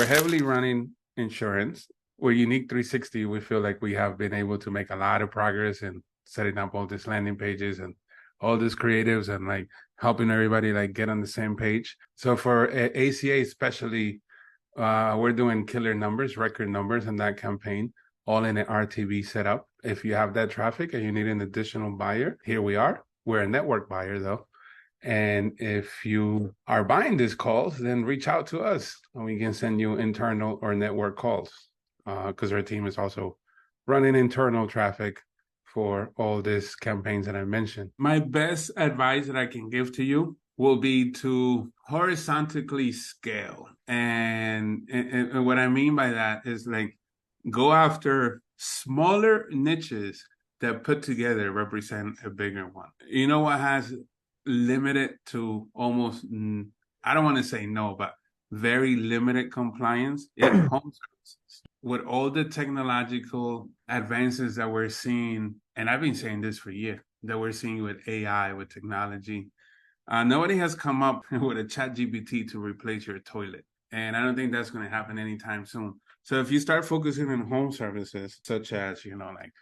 heavily running insurance. We're Unique 360. We feel like we have been able to make a lot of progress in setting up all these landing pages and all these creatives and like helping everybody like get on the same page. So for ACA especially, we're doing killer numbers, record numbers in that campaign, all in an RTV setup. If you have that traffic and you need an additional buyer, here we are. We're a network buyer though. And if you are buying these calls, then reach out to us and we can send you internal or network calls because our team is also running internal traffic for all these campaigns that I mentioned. My best advice that I can give to you will be to horizontally scale. And what I mean by that is like go after smaller niches that put together represent a bigger one. You know what has limited to almost, I don't want to say no, but very limited compliance? Yeah, home services. With all the technological advances that we're seeing, and I've been saying this for years, that we're seeing with AI, with technology, nobody has come up with a ChatGPT to replace your toilet. And I don't think that's going to happen anytime soon. So if you start focusing on home services, such as, like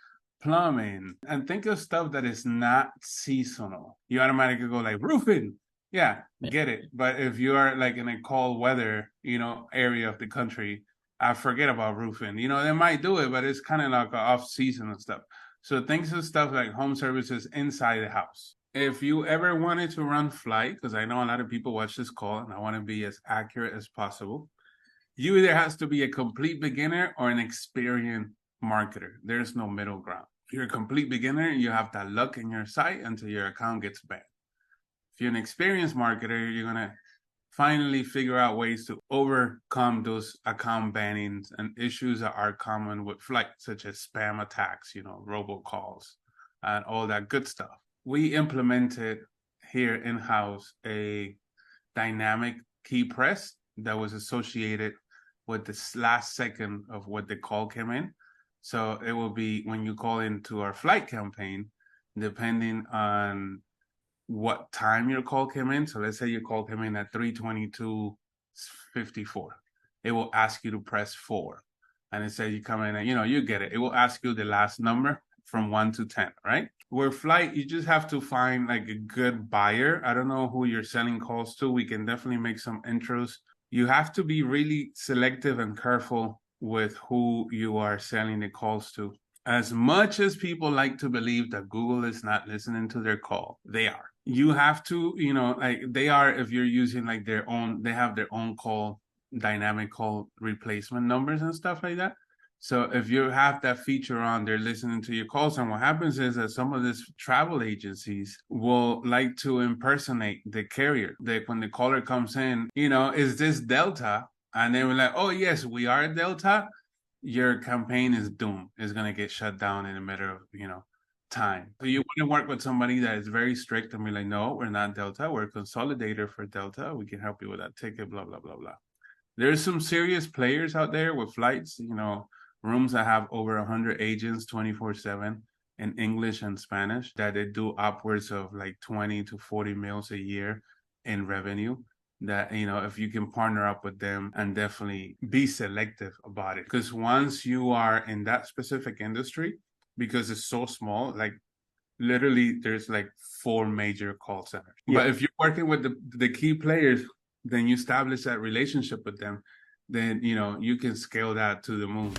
plumbing, and think of stuff that is not seasonal, you automatically go like roofing. Yeah, get it. But if you are like in a cold weather, area of the country, I forget about roofing. They might do it, but it's kind of like off season and stuff. So think of stuff like home services inside the house. If you ever wanted to run flight, because I know a lot of people watch this call and I want to be as accurate as possible, you either has to be a complete beginner or an experienced marketer. There's no middle ground. If you're a complete beginner, you have that luck in your site until your account gets banned. If you're an experienced marketer, you're going to finally figure out ways to overcome those account bannings and issues that are common with flight, such as spam attacks, robocalls, and all that good stuff. We implemented here in-house a dynamic key press that was associated with the last second of what the call came in. So it will be when you call into our flight campaign, depending on what time your call came in. So let's say your call came in at 3:22:54. It will ask you to press 4. And it says you come in and, you get it. It will ask you the last number from 1 to 10, right? Where flight, you just have to find like a good buyer. I don't know who you're selling calls to. We can definitely make some intros. You have to be really selective and careful with who you are selling the calls to. As much as people like to believe that Google is not listening to their call, they are. You have to, like they are if you're using like they have their own call, dynamic call replacement numbers and stuff like that. So if you have that feature on, they're listening to your calls. And what happens is that some of these travel agencies will like to impersonate the carrier. When the caller comes in, is this Delta? And they were like, oh, yes, we are Delta. Your campaign is doomed. It's going to get shut down in a matter of, time. So you want to work with somebody that is very strict and be like, no, we're not Delta. We're a consolidator for Delta. We can help you with that ticket, blah, blah, blah, blah. There's some serious players out there with flights, rooms that have over 100 agents 24/7 in English and Spanish that they do upwards of like 20 to 40 mils a year in revenue. That, if you can partner up with them and definitely be selective about it. Because once you are in that specific industry, because it's so small, like literally there's like 4 major call centers. Yeah. But if you're working with the key players, then you establish that relationship with them, then, you can scale that to the moon.